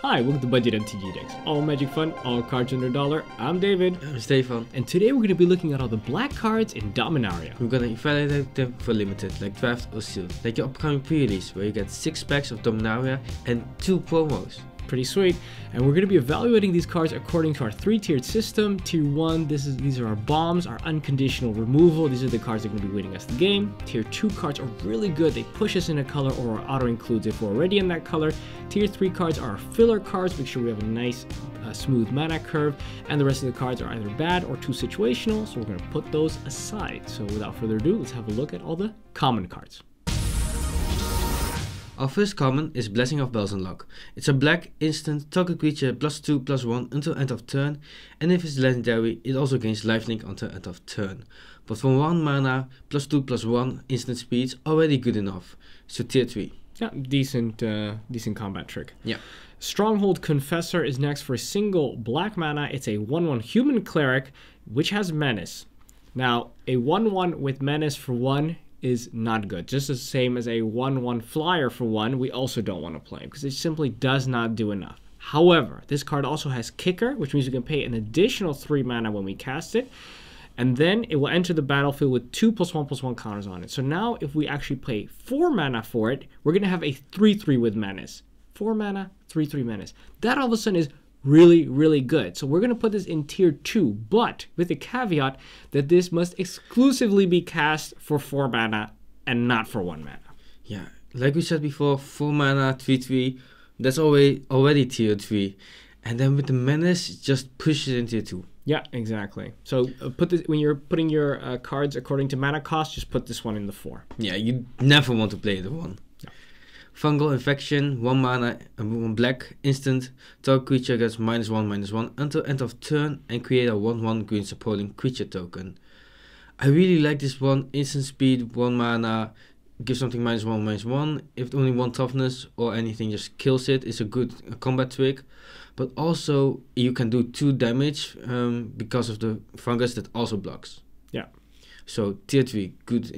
Hi, welcome to Budget MTG Decks. All magic fun, all cards under $1. I'm David. I'm Stefan. And today we're going to be looking at all the black cards in Dominaria. We're gonna evaluate them for limited, like draft or sealed, like your upcoming pre-release, where you get 6 packs of Dominaria and 2 promos. Pretty sweet. And we're going to be evaluating these cards according to our 3-tiered system. Tier 1, these are our bombs, our unconditional removal. These are the cards that are going to be winning us the game. Tier 2 cards are really good. They push us in a color or auto-includes if we're already in that color. Tier 3 cards are our filler cards. Make sure we have a nice smooth mana curve. And the rest of the cards are either bad or too situational. So we're going to put those aside. So without further ado, let's have a look at all the common cards. Our first common is Blessing of Bells Unlock. It's a black instant target creature +2/+1 until end of turn, and if it's legendary, it also gains lifelink until end of turn. But for 1 mana, +2/+1 instant speed's already good enough. So tier 3. Yeah, decent combat trick. Yeah. Stronghold Confessor is next for a single black mana. It's a 1/1 human cleric, which has menace. Now, a 1/1 with menace for 1 is not good. Just the same as a 1/1 flyer for 1, we also don't want to play because it simply does not do enough. However, this card also has Kicker, which means we can pay an additional 3 mana when we cast it, and then it will enter the battlefield with 2 +1/+1 counters on it. So now if we actually pay 4 mana for it, we're going to have a 3/3 with menace. 4 mana, 3/3 menace. That all of a sudden is really, really good. So we're going to put this in tier 2, but with the caveat that this must exclusively be cast for 4 mana and not for 1 mana. Yeah, like we said before, 4 mana, 3/3, that's already tier 3. And then with the menace, just push it into tier 2. Yeah, exactly. So put this when you're putting your cards according to mana cost, just put this one in the 4. Yeah, you never want to play the 1. Fungal Infection, 1 mana, 1 black, instant, target creature gets -1/-1 until end of turn and create a 1/1 green supporting creature token. I really like this one, instant speed, 1 mana, give something -1/-1. If only 1 toughness or anything just kills it, it's a good combat trick. But also you can do 2 damage because of the fungus that also blocks. Yeah. So tier 3, good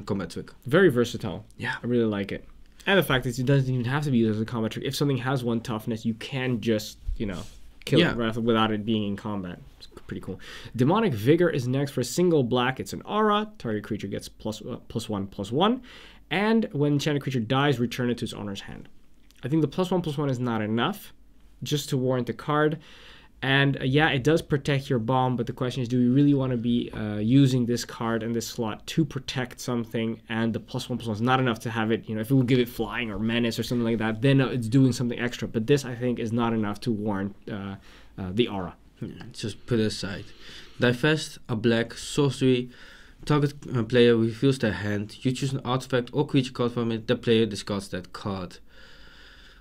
combat trick. Very versatile. Yeah. I really like it. And the fact is it doesn't even have to be used as a combat trick. If something has 1 toughness, you can just, kill it without it being in combat. It's pretty cool. Demonic Vigor is next for a single black. It's an aura. Target creature gets +1/+1. And when enchanted creature dies, return it to its owner's hand. I think the +1/+1 is not enough just to warrant the card. And yeah, it does protect your bomb, but the question is, do we really want to be using this card in this slot to protect something? And the +1/+1 is not enough to have it, if it will give it flying or menace or something like that, then it's doing something extra. But this, I think, is not enough to warrant the aura. Yeah, just put it aside. Divest, a black, sorcery. Target player reveals their hand. You choose an artifact or creature card from it. The player discards that card.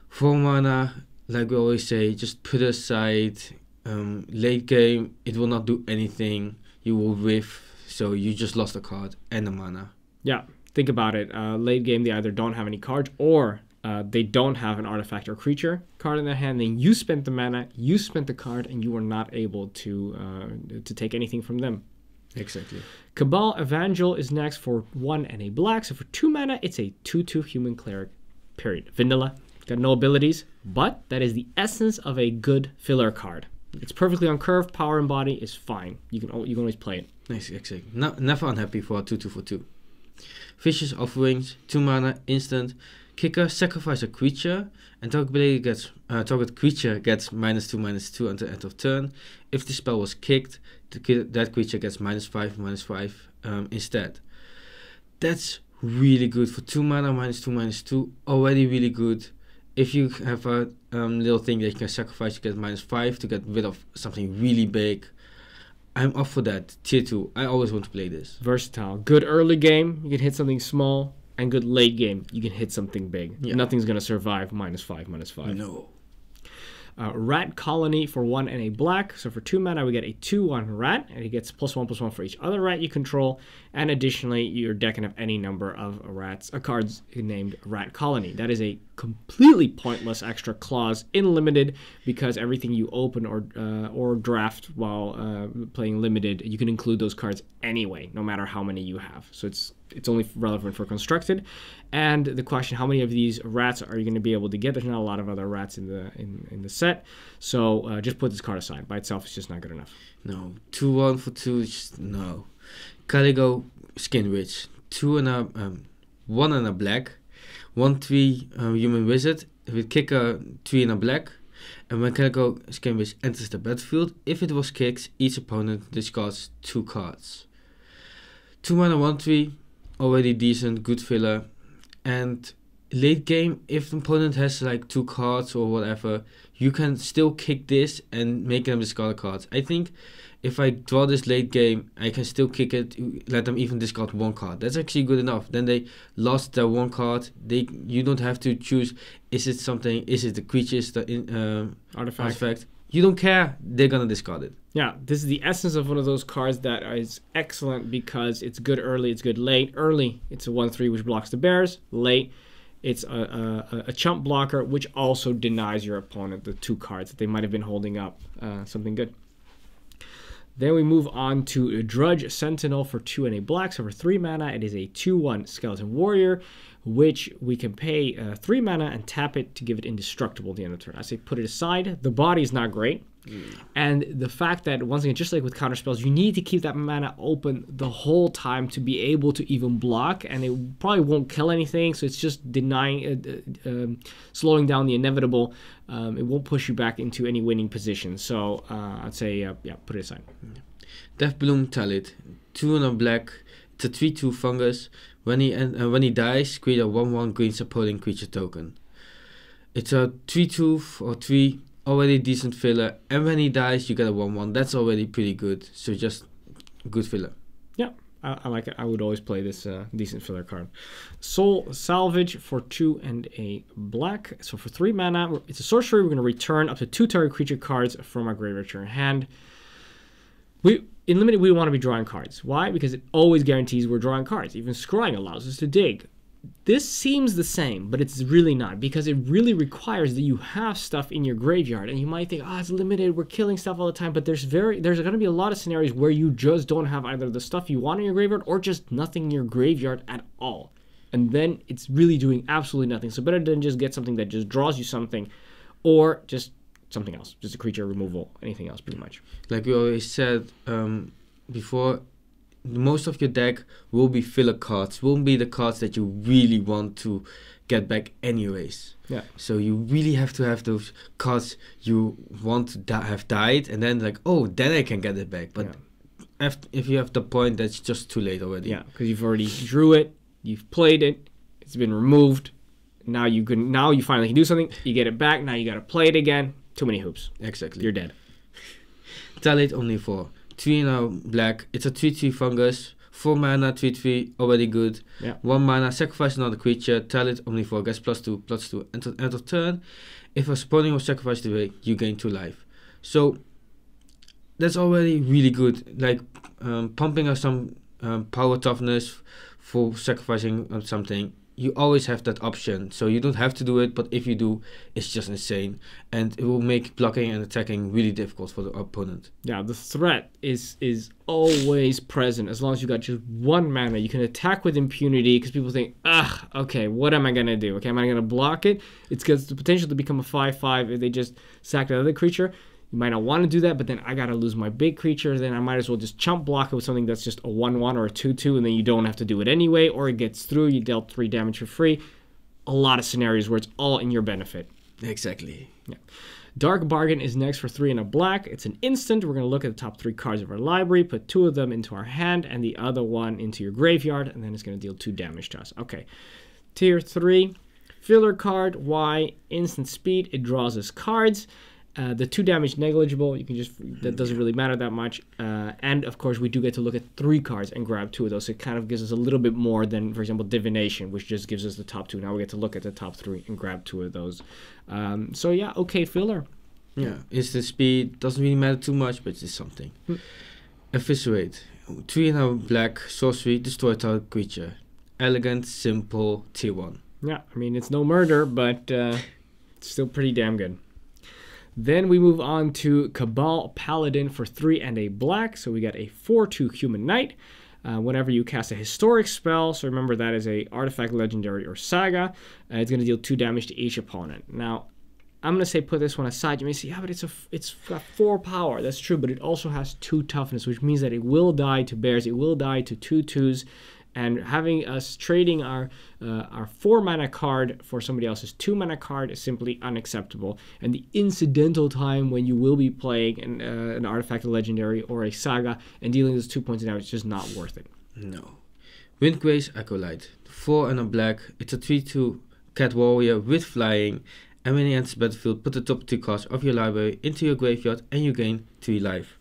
4 mana, like we always say, just put it aside. Late game, it will not do anything. You will whiff, so you just lost a card and a mana. Yeah, think about it. Late game, they either don't have any cards or they don't have an artifact or creature card in their hand. Then you spent the mana, you spent the card, and you were not able to take anything from them. Exactly. Cabal Evangel is next for 1 and a black. So for 2 mana, it's a 2/2 human cleric. Period. Vanilla. Got no abilities, but that is the essence of a good filler card. It's perfectly on curve. Power and body is fine. You can always play it. Nice, exactly. Never unhappy for a 2/2 for 2. Vicious Offerings, 2 mana, instant. Kicker, sacrifice a creature, and target creature gets -2/-2 until end of turn. If the spell was kicked, that creature gets -5/-5 instead. That's really good for 2 mana, -2/-2. Already really good. If you have a little thing that you can sacrifice to get -5 to get rid of something really big, I'm up for that. Tier 2, I always want to play this. Versatile. Good early game, you can hit something small, and good late game, you can hit something big. Yeah. Nothing's going to survive -5/-5. No. Rat Colony for 1 and a black. So for 2 mana, we get a 2/1 rat, and it gets +1/+1 for each other rat you control. And additionally, your deck can have any number of cards named Rat Colony. That is a completely pointless extra clause in limited, because everything you open or draft while playing limited, you can include those cards anyway, no matter how many you have. So it's it's only relevant for constructed. And the question, how many of these rats are you going to be able to get? There's not a lot of other rats in the set, so just put this card aside. By itself, it's just not good enough. No, 2-1 for 2, just no. Caligo Skin Rich, 1 and a black, 1/3 human wizard with kicker 3 and a black. And when Calico Skin Rich enters the battlefield, if it was kicked, each opponent discards 2 cards. 2 mana 1/3, already decent, good filler. And late game, if the opponent has like 2 cards or whatever, you can still kick this and make them discard a card. I think if I draw this late game, I can still kick it, let them even discard 1 card. That's actually good enough. Then they lost their 1 card. You don't have to choose, is it the creatures, the artifact. You don't care, they're gonna discard it. Yeah, this is the essence of one of those cards that is excellent because it's good early, it's good late. Early, it's a 1/3 which blocks the bears. Late, it's a chump blocker which also denies your opponent the 2 cards that they might have been holding up. Something good. Then we move on to Drudge Sentinel for 2 and a black. So for 3 mana, it is a 2/1 Skeleton Warrior, which we can pay 3 mana and tap it to give it indestructible at the end of the turn. I say put it aside. The body is not great. And the fact that, once again, just like with counter spells, you need to keep that mana open the whole time to be able to even block, and it probably won't kill anything, so it's just denying, slowing down the inevitable. It won't push you back into any winning position. So I'd say, yeah, put it aside. Deathbloom Talit, 2 and a black. It's a 3/2 fungus. When he dies, create a 1/1 green supporting creature token. It's a 3/2 or 3. Already decent filler, and when he dies you get a 1/1. That's already pretty good, so just good filler. Yeah, I like it. I would always play this decent filler card. Soul Salvage for 2 and a black. So for 3 mana, it's a sorcery. We're going to return up to 2 target creature cards from our graveyard to our hand. In limited, we want to be drawing cards. Why? Because it always guarantees we're drawing cards. Even scrying allows us to dig. This seems the same, but it's really not, because it really requires that you have stuff in your graveyard. And you might think, it's limited, we're killing stuff all the time, but there's going to be a lot of scenarios where you just don't have either the stuff you want in your graveyard or just nothing in your graveyard at all. And then it's really doing absolutely nothing. So better than just get something that just draws you something, or just something else, just a creature removal, anything else pretty much. Like we always said before, most of your deck will be filler cards, won't be the cards that you really want to get back anyways. Yeah. So you really have to have those cards you want to have died, and then like, oh, then I can get it back. But if you have the point, that's just too late already. Yeah, because you've already drew it, you've played it, it's been removed. Now you finally can do something. You get it back. Now you got to play it again. Too many hoops. Exactly. You're dead. Talent only 4. 3 now black. It's a 3/3 fungus. 4 mana, 3/3, already good. Yeah. 1 mana, sacrifice another creature. Talent only 4, gets +2/+2 until end of turn. If a spawning or sacrificed away, you gain 2 life. So that's already really good. Like pumping us some power toughness for sacrificing something. You always have that option, so you don't have to do it, but if you do, it's just insane, and it will make blocking and attacking really difficult for the opponent. Yeah, the threat is always present. As long as you got just 1 mana, you can attack with impunity, because people think, okay, what am I gonna do? Okay, am I gonna block it? It's got the potential to become a 5/5 if they just sack another creature. You might not want to do that, but then I gotta lose my big creature. Then I might as well just chump block it with something that's just a 1/1 or a 2/2, and then you don't have to do it anyway, or it gets through. You dealt 3 damage for free. A lot of scenarios where it's all in your benefit. Exactly. Yeah. Dark Bargain is next for 3 and a black. It's an instant. We're gonna look at the top 3 cards of our library, put 2 of them into our hand, and the other one into your graveyard, and then it's gonna deal 2 damage to us. Okay. Tier 3, filler card. Why? Instant speed. It draws us cards. The 2 damage negligible, you can just, that doesn't really matter that much. And of course, we do get to look at 3 cards and grab 2 of those. So it kind of gives us a little bit more than, for example, Divination, which just gives us the top 2. Now we get to look at the top 3 and grab 2 of those. So yeah, okay, filler. Yeah, instant speed, doesn't really matter too much, but it's something. Eviscerate, 3 and a black, sorcery, destroy target creature. Elegant, simple, tier 1. Yeah, I mean, it's no murder, but it's still pretty damn good. Then we move on to Cabal Paladin for 3 and a black. So we got a 4/2 human knight. Whenever you cast a historic spell, so remember that is a artifact, legendary, or saga, it's going to deal 2 damage to each opponent. Now, I'm going to say put this one aside. You may say, yeah, but it's got 4 power. That's true, but it also has 2 toughness, which means that it will die to bears. It will die to 2/2s. And having us trading our 4 mana card for somebody else's 2 mana card is simply unacceptable. And the incidental time when you will be playing an artifact, a legendary, or a saga and dealing those 2 points of damage is just not worth it. No. Windgrace Acolyte. 4 and a black. It's a 3/2 cat warrior with flying. And when it enters the battlefield, put the top 2 cards of your library into your graveyard and you gain 3 life.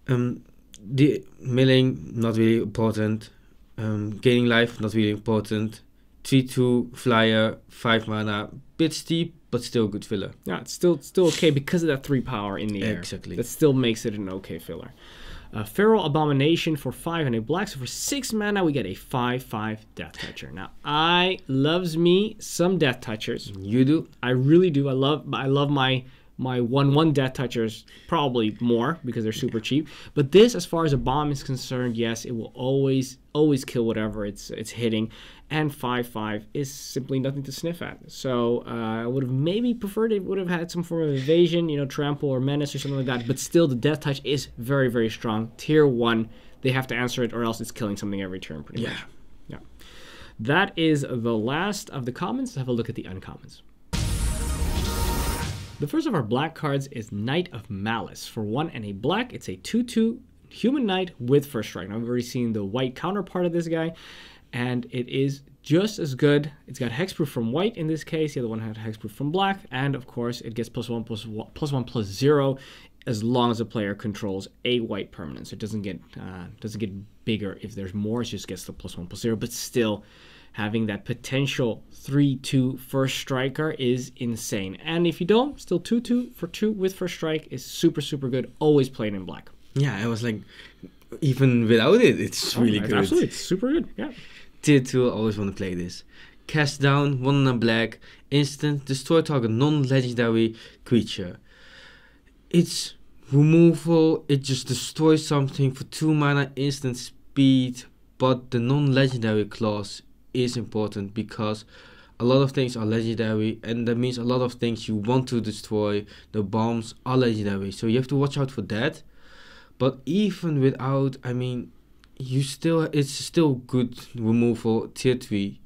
The milling, not really important. Gaining life, not really important. 3/2 flyer, 5 mana, bit steep, but still good filler. Yeah, it's still okay because of that 3 power in the air. Exactly. That still makes it an okay filler. Feral Abomination for 5 and a black. So for 6 mana, we get a 5/5 Death Toucher. Now, I loves me some Death Touchers. You do? I really do. I love my 1/1 Death Touchers probably more because they're super cheap. But this, as far as a bomb is concerned, yes, it will always kill whatever it's hitting. And 5/5 is simply nothing to sniff at. So I would have maybe preferred it would have had some form of evasion, trample or menace or something like that. But still, the Death Touch is very, very strong. Tier 1, they have to answer it or else it's killing something every turn pretty much. Yeah. That is the last of the commons. Let's have a look at the uncommons. The first of our black cards is Knight of Malice. For 1 and a black, it's a 2/2 human knight with first strike. Now, I've already seen the white counterpart of this guy, and it is just as good. It's got hexproof from white in this case. The other one had hexproof from black, and of course, it gets +1/+0 as long as the player controls a white permanent. So it doesn't get bigger if there's more. It just gets the +1/+0, but still, having that potential 3/2 first striker is insane. And if you don't, still 2/2 for 2 with first strike is super, super good. Always played in black. Yeah, I was like, even without it, it's really good. Absolutely, it's super good, yeah. Tier 2, I always want to play this. Cast down, 1 and a black, instant, destroy target non-legendary creature. It's removal, it just destroys something for 2 mana, instant speed, but the non-legendary clause is important because a lot of things are legendary and that means a lot of things you want to destroy, the bombs are legendary, so you have to watch out for that. But even without, it's still good removal. Tier 3.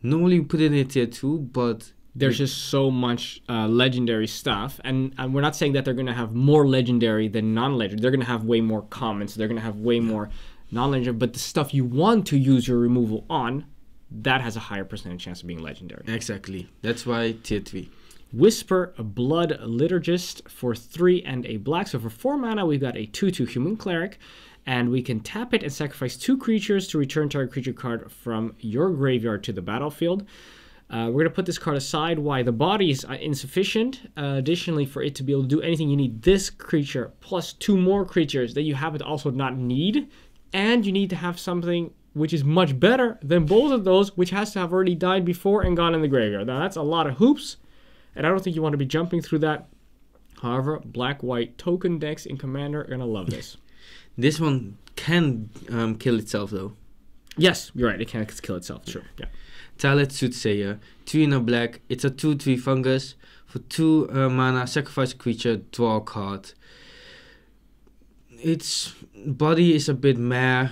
Normally put it in tier 2, but there's just so much legendary stuff, and we're not saying that they're going to have more legendary than non-legendary. They're going to have way more common, so they're going to have way more non-legendary, but the stuff you want to use your removal on, that has a higher percentage chance of being legendary. Exactly. That's why tier 3. Whisper Blood Liturgist for 3 and a black. So for 4 mana, we've got a 2/2 human cleric, and we can tap it and sacrifice 2 creatures to return target creature card from your graveyard to the battlefield. We're going to put this card aside. Why? The body is insufficient. Additionally, for it to be able to do anything, you need this creature plus 2 more creatures that you happen to also not need, and you need to have something which is much better than both of those, which has to have already died before and gone in the graveyard. Now, that's a lot of hoops, and I don't think you want to be jumping through that. However, black-white token decks in Commander are going to love this. This one can kill itself, though. Yes, you're right. It can kill itself. Sure. Yeah. Talet Soothsayer. 3 in a black. It's a 2/3 fungus. For 2 mana, sacrifice a creature, draw a card. Its body is a bit meh.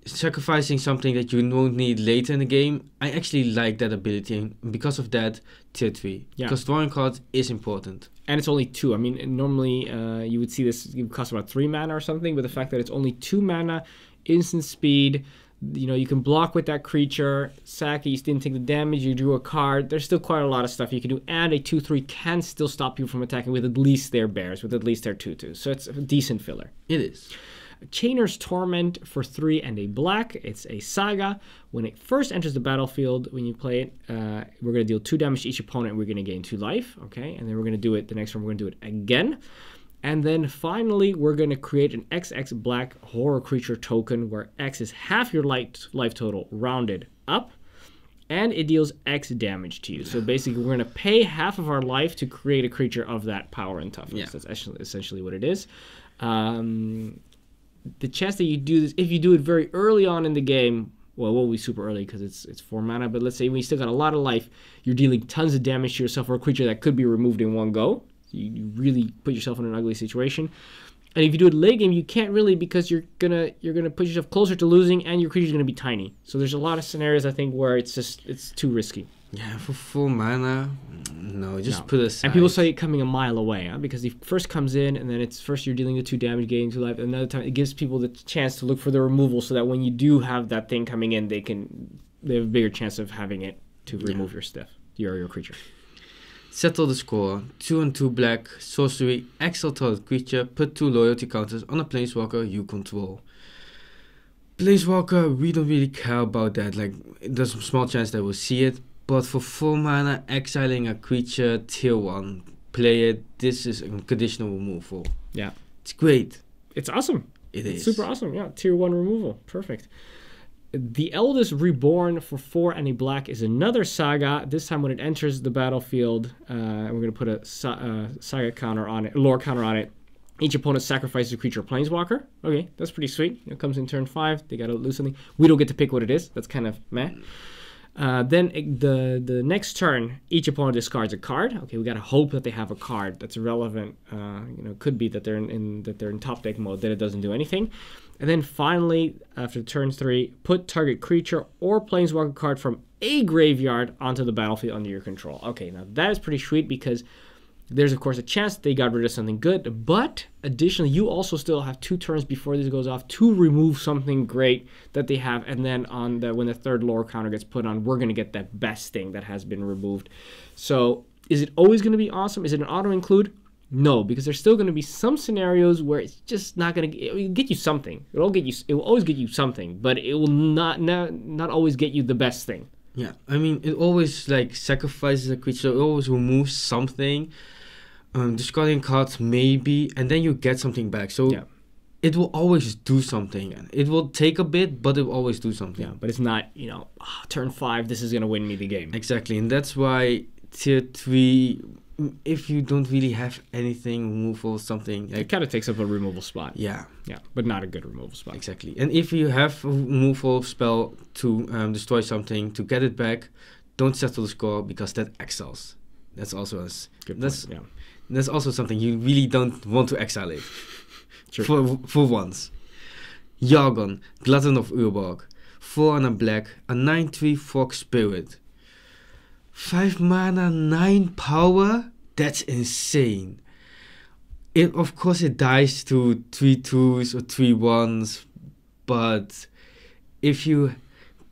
Sacrificing something that you won't need later in the game. I actually like that ability, and because of that, tier 3. Yeah. Because drawing cards is important. And it's only 2. Normally you would see this it would cost about 3 mana or something, but the fact that it's only 2 mana, instant speed, you can block with that creature, sack it, you didn't take the damage, you drew a card. There's still quite a lot of stuff you can do, and a 2/3 can still stop you from attacking with at least their bears, with at least their 2/2. So it's a decent filler. It is. Chainer's Torment for 3 and a black. It's a saga. When it first enters the battlefield, when you play it, we're going to deal 2 damage to each opponent. We're going to gain 2 life. Okay, and then we're going to do it the next one. We're going to do it again. And then finally, we're going to create an XX black horror creature token where X is half your life total rounded up, and it deals X damage to you. So basically, we're going to pay half of our life to create a creature of that power and toughness. Yeah. That's essentially what it is. the chance that you do this, if you do it very early on in the game, well, it won't be super early because it's 4 mana, but let's say when you still got a lot of life, you're dealing tons of damage to yourself or a creature that could be removed in one go. You really put yourself in an ugly situation. And if you do it late game, you can't really, because you're gonna put yourself closer to losing, and your creature's gonna be tiny. So there's a lot of scenarios I think where it's too risky. Yeah, for 4 mana, no, just put it aside. And people say it coming a mile away, huh? Because he first comes in, and then it's first you're dealing with 2 damage, gaining 2 life. Another time, it gives people the chance to look for the removal, so that when you do have that thing coming in, they have a bigger chance of having it to remove your stuff, your creature. Settle the score. 2 and 2 black, sorcery, exile target creature, put 2 loyalty counters on a planeswalker you control. Planeswalker, we don't really care about that. Like, there's a small chance that we'll see it. But for 4 mana, exiling a creature, tier 1, play it. This is a conditional removal. Yeah. It's great. It's awesome. It's super awesome. Yeah, tier 1 removal. Perfect. The Eldest Reborn for 4 and a black is another saga. This time when it enters the battlefield, we're going to put a saga counter on it, lore counter on it. Each opponent sacrifices a creature or planeswalker. Okay, that's pretty sweet. It comes in turn 5. They got to lose something. We don't get to pick what it is. That's kind of meh. Then the next turn, each opponent discards a card. Okay, we gotta hope that they have a card that's relevant. Could be that they're in top deck mode, that it doesn't do anything. And then finally, after turn 3, put target creature or planeswalker card from a graveyard onto the battlefield under your control. Okay, now that is pretty sweet because there's of course a chance they got rid of something good, but additionally you also still have 2 turns before this goes off to remove something great that they have, and then when the third lore counter gets put on, we're going to get that best thing that has been removed. So is it always going to be awesome? Is it an auto include? No, because there's still going to be some scenarios where it's just not going to get you something. It will always get you something, but it will not always get you the best thing. Yeah, I mean, it always like sacrifices a creature, it always removes something. Discarding cards maybe, and then you get something back. So it will always do something. It will take a bit, but it will always do something. Yeah, but it's not, turn 5, this is going to win me the game. Exactly, and that's why tier 3, if you don't really have anything, removal, something. It kind of takes up a removal spot. Yeah. Yeah, but not a good removal spot. Exactly. And if you have a removal spell to destroy something, to get it back, don't settle the score because that exiles. That's also good point, yeah. That's also something you really don't want to exile it. Sure. For once. Jargon, Glutton of Urborg. 4 and a black, a 9/3 Fog Spirit. 5 mana, 9 power? That's insane. Of course it dies to 3 2s or 3 1s, but if you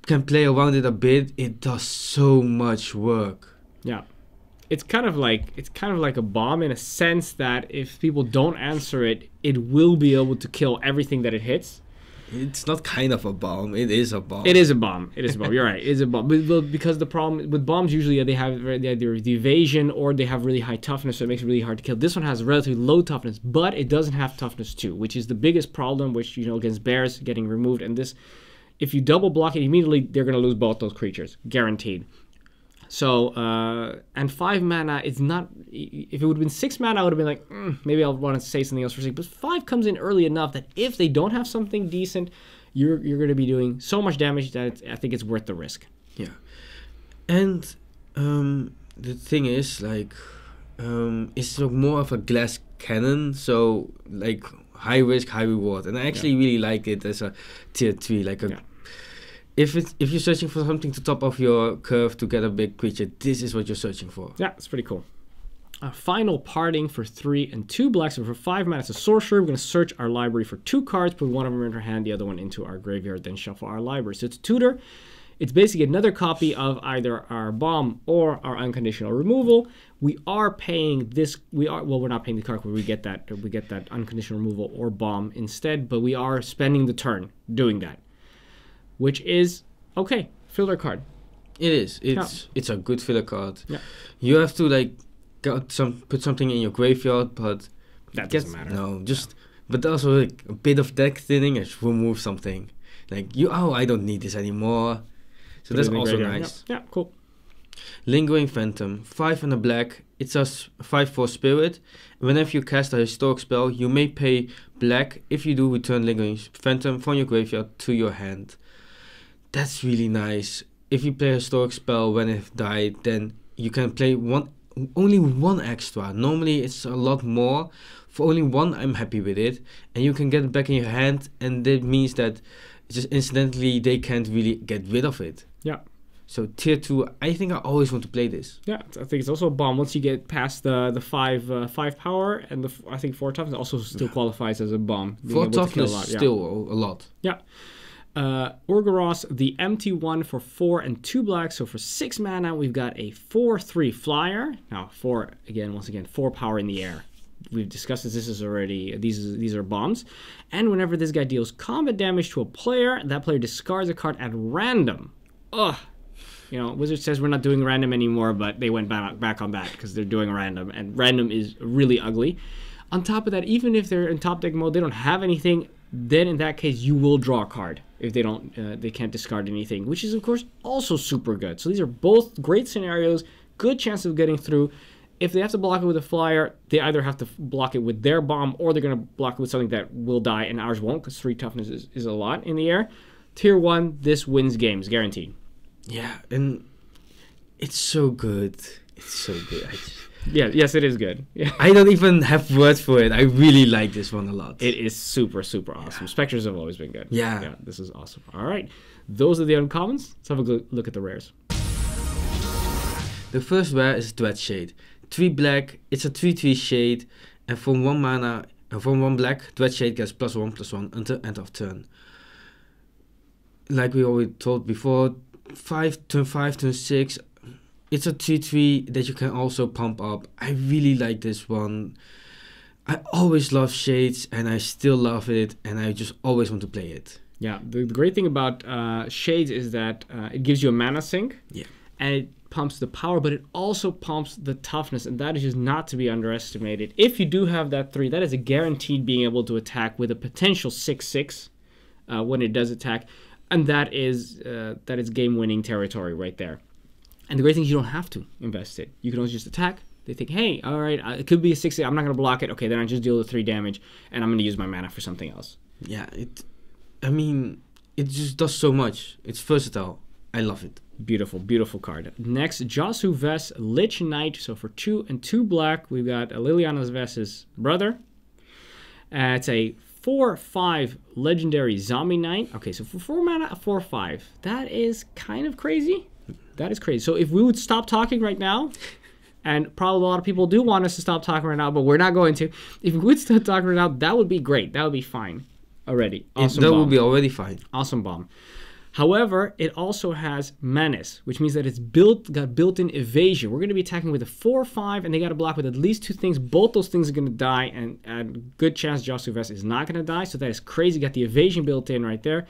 can play around it a bit, it does so much work. Yeah. It's kind of like a bomb in a sense that if people don't answer it, it will be able to kill everything that it hits. It's not kind of a bomb. It is a bomb. It is a bomb. It is a bomb. You're right. It is a bomb. But because the problem with bombs, usually they have either the evasion or they have really high toughness, so it makes it really hard to kill. This one has relatively low toughness, but it doesn't have toughness 2, which is the biggest problem, which, against bears getting removed. And this, if you double block it immediately, they're going to lose both those creatures. Guaranteed. So, and 5 mana is not, if it would have been 6 mana, I would have been like, maybe I'll want to say something else for 6. But 5 comes in early enough that if they don't have something decent, you're going to be doing so much damage that I think it's worth the risk. Yeah. And the thing is, like, it's more of a glass cannon, so, like, high risk, high reward. And I actually really like it as a tier 3, like a... Yeah. If you're searching for something to top off your curve to get a big creature, this is what you're searching for. Yeah, it's pretty cool. Final Parting for 3 and 2 blacks. So for 5 mana, it's a sorcery. We're going to search our library for 2 cards, put one of them in our hand, the other one into our graveyard, then shuffle our library. So it's a tutor. It's basically another copy of either our bomb or our unconditional removal. We are paying this. We're not paying the card where we get that unconditional removal or bomb instead, but we are spending the turn doing that. Which is okay, filler card. It is. It's a good filler card. Yeah. You have to put something in your graveyard, but that doesn't matter. No, but also like a bit of deck thinning and remove something. Like I don't need this anymore. So that's also nice. Yeah, cool. Lingering Phantom, 5 and a black. It's a 5/4 spirit. Whenever you cast a historic spell, you may pay black. If you do, return Lingering Phantom from your graveyard to your hand. That's really nice. If you play a historic spell when it died, then you can play only one extra. Normally it's a lot more. For only one, I'm happy with it. And you can get it back in your hand, and that means that just incidentally they can't really get rid of it. Yeah. So tier 2, I think I always want to play this. Yeah, I think it's also a bomb. Once you get past the 5 power and I think 4 toughness also still qualifies as a bomb. 4 toughness still a lot. Yeah. Urgaros, the empty one for 4 and 2 black. So for 6 mana, we've got a 4/3 flyer. Now 4 once again 4 power in the air. We've discussed this. This is already these are bombs. And whenever this guy deals combat damage to a player, that player discards a card at random. Ugh. You know, Wizard says we're not doing random anymore, but they went back on that because they're doing random, and random is really ugly. On top of that, even if they're in top deck mode, they don't have anything, then in that case, you will draw a card if they don't, they can't discard anything, which is of course also super good. So these are both great scenarios, good chance of getting through. If they have to block it with a flyer, they either have to block it with their bomb, or they're going to block it with something that will die, and ours won't, because 3 toughness is a lot in the air. Tier 1, this wins games, guaranteed. Yeah, and it's so good. It's so good. Yes, it is good. Yeah. I don't even have words for it. I really like this one a lot. It is super, super awesome. Yeah. Spectres have always been good. Yeah. This is awesome. All right. Those are the uncommons. Let's have a look at the rares. The first rare is Dread Shade. 3 black. It's a 3/3 shade. And from 1 mana, from 1 black, Dread Shade gets +1/+1 until end of turn. Like we already told before, turn 5, turn 6. It's a 3/3 that you can also pump up. I really like this one. I always love Shades, and I still love it, and I just always want to play it. Yeah, the great thing about Shades is that it gives you a mana sink. Yeah. And it pumps the power, but it also pumps the toughness, and that is just not to be underestimated. If you do have that 3, that is a guaranteed being able to attack with a potential 6/6 when it does attack. And that is game-winning territory right there. And the great thing is you don't have to invest it. You can always just attack. They think, hey, all right, it could be a 6. I'm not going to block it. Okay, then I just deal the 3 damage, and I'm going to use my mana for something else. Yeah, it just does so much. It's versatile. I love it. Beautiful, beautiful card. Next, Josu Vess, Lich Knight. So for 2 and 2 black, we've got Liliana's Vess's brother. It's a 4/5 legendary zombie knight. Okay, so for 4 mana, a 4/5. That is kind of crazy. That is crazy. So if we would stop talking right now, and probably a lot of people do want us to stop talking right now, but we're not going to. If we would stop talking right now, that would be great. That would be fine already. Awesome that bomb. would be already fine. Awesome bomb. However, it also has menace, which means that it's got built-in evasion. We're going to be attacking with a 4/5, and they got to block with at least 2 things. Both those things are going to die, and good chance Josu Vess is not going to die. So that is crazy. Got the evasion built in right there.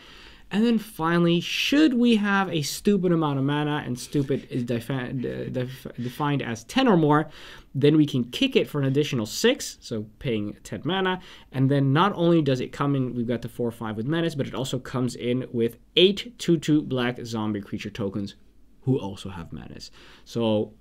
And then finally, should we have a stupid amount of mana, and stupid is defined as 10 or more, then we can kick it for an additional 6, so paying 10 mana. And then not only does it come in, we've got the 4/5 with menace, but it also comes in with 8 2/2 black zombie creature tokens who also have menace. So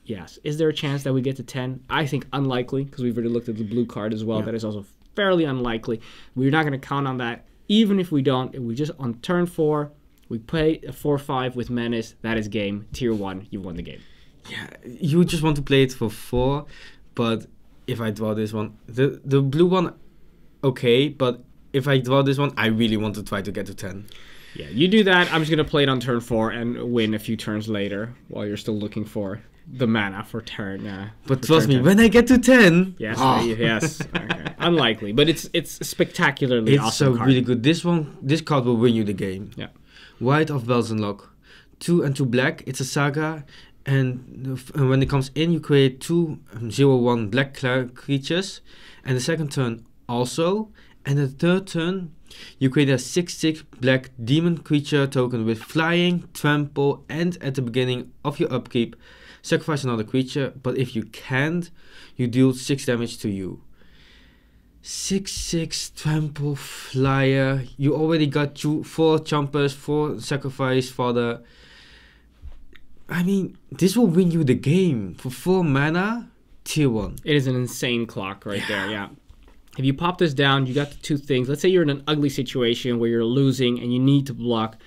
yes, is there a chance that we get to 10? I think unlikely, because we've already looked at the blue card as well. Yeah. That is also fairly unlikely. We're not going to count on that. Even if we don't, if we just on turn 4, we play a 4/5 with menace, that is game. Tier 1, you won the game. Yeah, you just want to play it for 4, but if I draw this one, the blue one, okay, but if I draw this one, I really want to try to get to 10. Yeah, you do that. I'm just going to play it on turn 4 and win a few turns later while you're still looking for the mana for turn. But trust me, when I get to 10, yes, yes, okay. Unlikely, but it's spectacularly awesome. It's so card. really good. This card will win you the game. Yeah. White of Belzenlock, 2 and 2 black. It's a saga, and when it comes in, you create 2 0/1 black creatures, and the second turn also, and the third turn, you create a 6/6 black demon creature token with flying, trample, and at the beginning of your upkeep, sacrifice another creature, but if you can't, you deal 6 damage to you. 6/6 trample flyer. You already got 4 jumpers, 4 sacrifice fodder. I mean, this will win you the game. For 4 mana, tier 1. It is an insane clock right there, yeah. If you pop this down, you got the 2 things. Let's say you're in an ugly situation where you're losing and you need to block.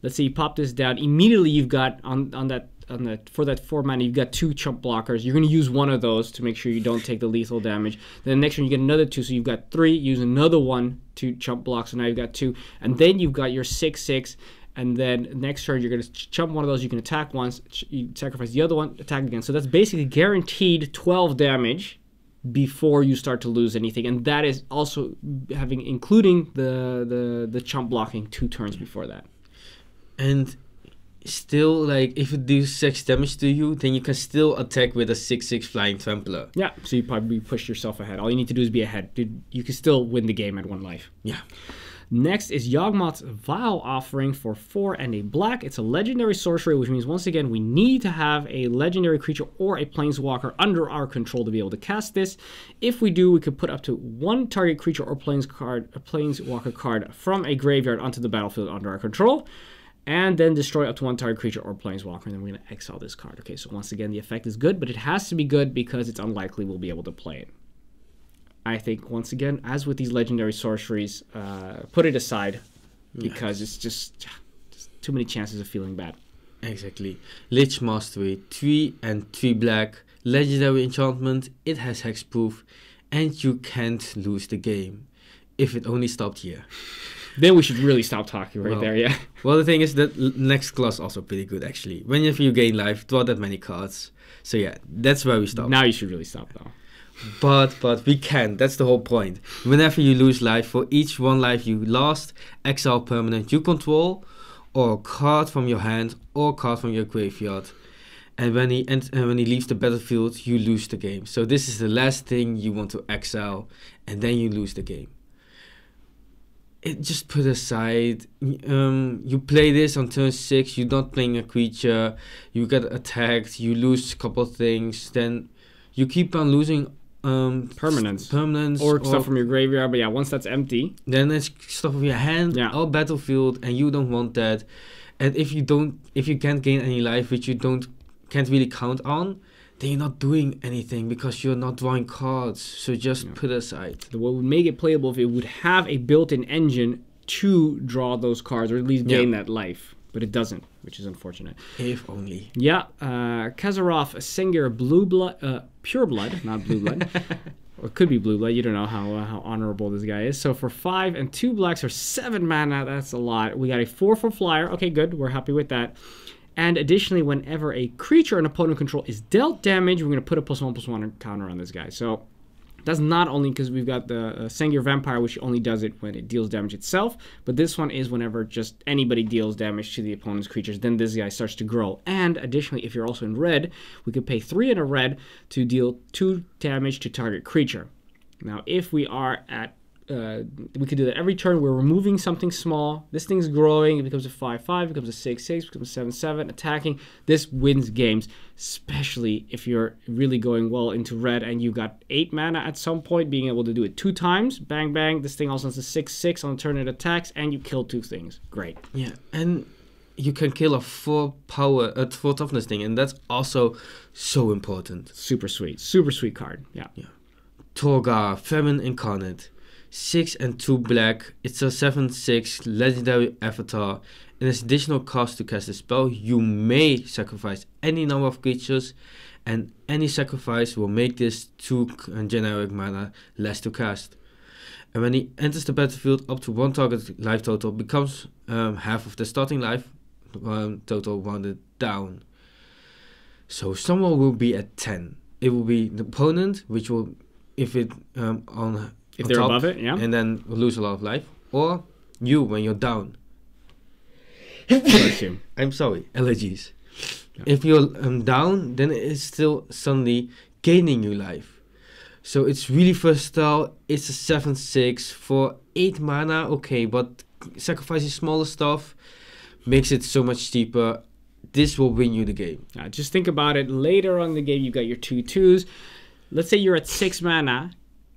Let's say you pop this down. Immediately you've got, for that 4 mana, you've got 2 chump blockers. You're going to use one of those to make sure you don't take the lethal damage. Then the next one, you get another 2, so you've got 3. Use another one to chump block, so now you've got 2. And then you've got your 6/6. And then next turn, you're going to chump one of those. You can attack once. You sacrifice the other one, attack again. So that's basically guaranteed 12 damage before you start to lose anything. And that is also including the chump blocking 2 turns before that. And still, like, if it does 6 damage to you, then you can still attack with a 6/6 flying trampler. Yeah, so you probably push yourself ahead. All you need to do is be ahead. You can still win the game at 1 life. Yeah. Next is Yawgmoth's Vow Offering for 4 and a black. It's a legendary sorcery, which means once again we need to have a legendary creature or a planeswalker under our control to be able to cast this. If we do, we could put up to 1 target creature or planeswalker card from a graveyard onto the battlefield under our control, and then destroy up to 1 target creature or planeswalker, and then we're going to exile this card. Okay, so once again the effect is good, but it has to be good because it's unlikely we'll be able to play it. I think, once again, as with these legendary sorceries, put it aside because it's just too many chances of feeling bad. Exactly. Lich Mastery, 3 and 3 black, legendary enchantment, it has hexproof, and you can't lose the game. If it only stopped here. Then we should really stop talking there, yeah. Well, the thing is that next class also pretty good, actually. Whenever you gain life, draw that many cards. So yeah, that's where we stop. Now you should really stop, though. But we can. That's the whole point. Whenever you lose life, for each 1 life you lost, exile permanent you control, or a card from your hand, or a card from your graveyard. And when he leaves the battlefield, you lose the game. So this is the last thing you want to exile, and then you lose the game. It just put aside. You play this on turn 6. You're not playing a creature. You get attacked. You lose a couple things. Then you keep on losing. Permanents or stuff from your graveyard, but yeah, once that's empty, then it's stuff from your hand or battlefield, and you don't want that. And if you can't gain any life, which you can't really count on, then you're not doing anything because you're not drawing cards. So just put it aside. What would make it playable if it would have a built-in engine to draw those cards or at least gain that life. But it doesn't, which is unfortunate. If only. Yeah, Kazarov Sengir Pure Blood, not Blue Blood. Or it could be Blue Blood. You don't know how honorable this guy is. So for 5 and 2 blacks or 7 mana, that's a lot. We got a 4/4 flyer. Okay, good. We're happy with that. And additionally, whenever a creature an opponent control is dealt damage, we're going to put a +1/+1 counter on this guy. So that's not only because we've got the Sengir Vampire, which only does it when it deals damage itself, but this one is whenever just anybody deals damage to the opponent's creatures, then this guy starts to grow. And additionally, if you're also in red, we could pay 3 in a red to deal 2 damage to target creature. Now, if we are at we could do that every turn. We're removing something small. This thing's growing. It becomes a 5/5, becomes a 6/6, becomes a 7/7. Attacking. This wins games, especially if you're really going well into red and you got 8 mana at some point, being able to do it 2 times. Bang, bang. This thing also has a 6/6 on the turn it attacks, and you kill 2 things. Great. Yeah, and you can kill a 4 toughness thing, and that's also so important. Super sweet card. Yeah. Torgar, Famine Incarnate. 6 and 2 black, it's a 7/6 legendary avatar. In its additional cost to cast a spell, you may sacrifice any number of creatures, and any sacrifice will make this 2 generic mana less to cast. And when he enters the battlefield, up to 1 target life total becomes half of the starting life total rounded down. So someone will be at 10. It will be the opponent, which will, if they're top, above it, yeah. And then lose a lot of life. Or you when you're down. I'm sorry, allergies. Yeah. If you're down, then it's still suddenly gaining you life. So it's really versatile. It's a 7/6 for 8 mana, okay, but sacrificing smaller stuff makes it so much cheaper. This will win you the game. Just think about it. Later on in the game, you've got your 2/2s. Let's say you're at 6 mana.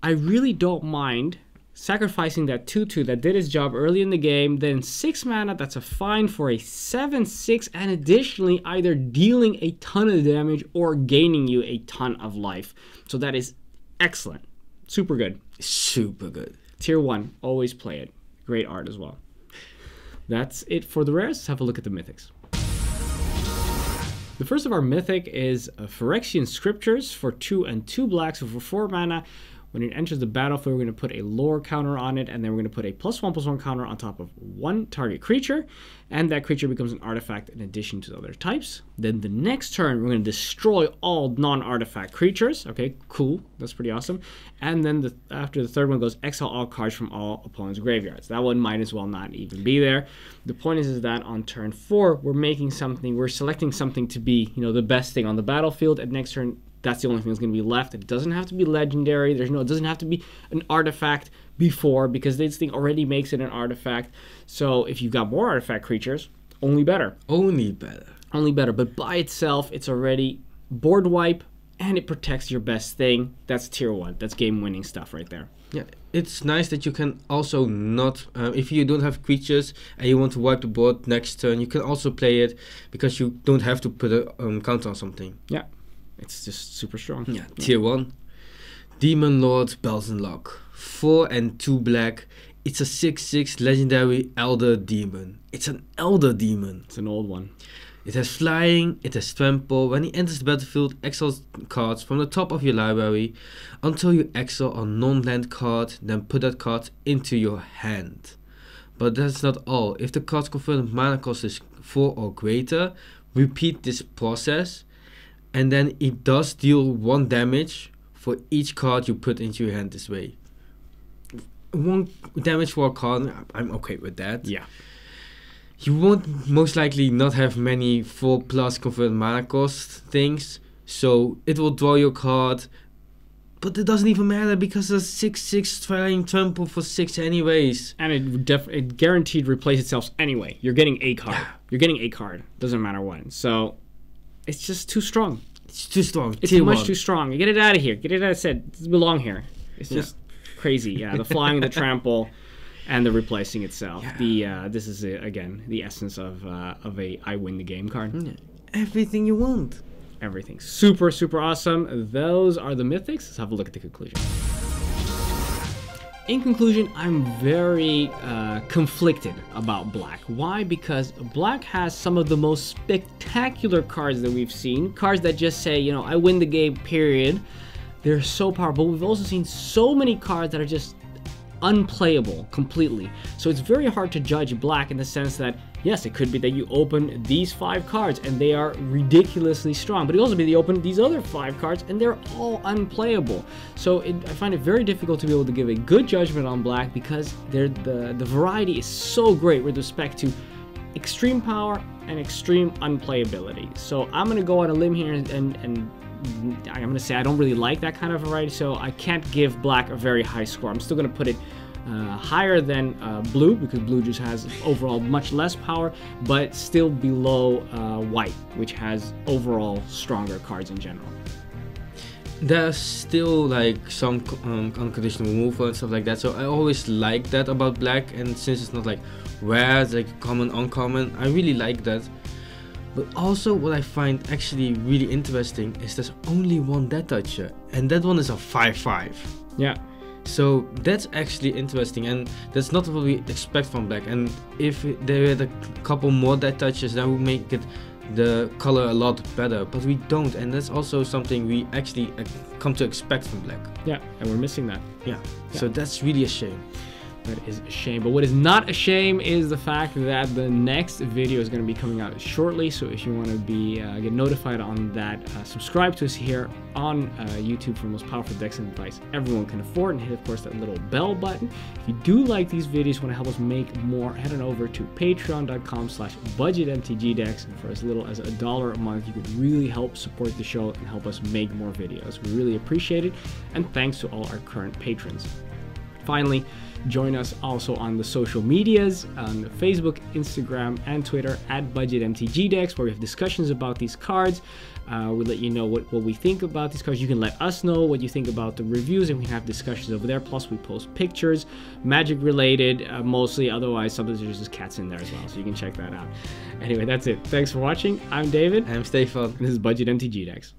I really don't mind sacrificing that 2/2 that did its job early in the game. Then 6 mana, that's a fine for a 7/6, and additionally either dealing a ton of damage or gaining you a ton of life. So that is excellent. Super good. Super good. Tier 1, always play it. Great art as well. That's it for the rares. Let's have a look at the mythics. The first of our mythic is Phyrexian Scriptures for 2 and 2 blacks. So for 4 mana, when it enters the battlefield, we're going to put a lore counter on it, and then we're going to put a +1/+1 counter on top of 1 target creature, and that creature becomes an artifact in addition to other types. Then the next turn, we're going to destroy all non-artifact creatures. Okay, cool. That's pretty awesome. And then after the third one goes, exile all cards from all opponents' graveyards. That one might as well not even be there. The point is that on turn 4, we're selecting something to be, the best thing on the battlefield, and next turn, that's the only thing that's going to be left. It doesn't have to be legendary. It doesn't have to be an artifact before, because this thing already makes it an artifact. So if you've got more artifact creatures, only better. Only better. Only better. But by itself, it's already board wipe, and it protects your best thing. That's tier 1. That's game-winning stuff right there. Yeah, it's nice that you can also not, if you don't have creatures and you want to wipe the board next turn, you can also play it, because you don't have to put a counter on something. Yeah. It's just super strong. Yeah, tier 1. Demon Lord Bells and Lock. 4 and 2 black. It's a 6/6 legendary Elder Demon. It's an Elder Demon. It's an old one. It has flying, it has trample. When he enters the battlefield, exile cards from the top of your library until you exile a non-land card, then put that card into your hand. But that's not all. If the card's confirmed mana cost is 4 or greater, repeat this process. And then it does deal 1 damage for each card you put into your hand this way. 1 damage for a card, I'm okay with that. Yeah. You won't most likely not have many 4+ converted mana cost things, so it will draw your card. But it doesn't even matter, because a 6/6 flying trample for 6 anyways. And it guaranteed replace itself anyway. You're getting a card. Yeah. You're getting a card. Doesn't matter when. So it's just too strong. It's too strong. It's much too strong. Get it out of here. Get it out of set. It doesn't belong here. It's just crazy. Yeah, the flying, the trample, and the replacing itself. Yeah. This is again the essence of a I win the game card. Yeah. Everything you want. Everything. Super, super awesome. Those are the mythics. Let's have a look at the conclusion. In conclusion, I'm very conflicted about black. Why? Because black has some of the most spectacular cards that we've seen. Cards that just say, I win the game, period. They're so powerful. We've also seen so many cards that are just unplayable completely. So it's very hard to judge black in the sense that, yes, it could be that you open these 5 cards and they are ridiculously strong, but it could also be that you open these other 5 cards and they're all unplayable. So I find it very difficult to be able to give a good judgment on black, because the variety is so great with respect to extreme power and extreme unplayability. So I'm going to go on a limb here and I'm going to say I don't really like that kind of variety, so I can't give black a very high score. I'm still going to put it higher than blue, because blue just has overall much less power, but still below white, which has overall stronger cards in general. There's still like some unconditional removal and stuff like that, so I always like that about black, and since it's not like rare, it's like common, uncommon, I really like that. But also what I find actually really interesting is there's only 1 Death Toucher, and that one is a 5/5. Yeah. So that's actually interesting, and that's not what we expect from black. And if there were a couple more Death Touches, that would make the color a lot better, but we don't, and that's also something we actually come to expect from black. Yeah, and we're missing that. Yeah. So that's really a shame. That is a shame. But what is not a shame is the fact that the next video is going to be coming out shortly. So if you want to be get notified on that, subscribe to us here on YouTube for the most powerful decks and advice everyone can afford, and hit, of course, that little bell button. If you do like these videos, want to help us make more, head on over to patreon.com/budgetmtgdecks, and for as little as $1 a month, you could really help support the show and help us make more videos. We really appreciate it, and thanks to all our current patrons. Finally, join us also on the social medias on Facebook, Instagram, and Twitter at Budget MTG Decks, where we have discussions about these cards. We let you know what we think about these cards. You can let us know what you think about the reviews, and we have discussions over there. Plus, we post pictures, Magic related, mostly. Otherwise, sometimes there's just cats in there as well, so you can check that out. Anyway, that's it. Thanks for watching. I'm David. I'm Stefan. And this is Budget MTG Decks.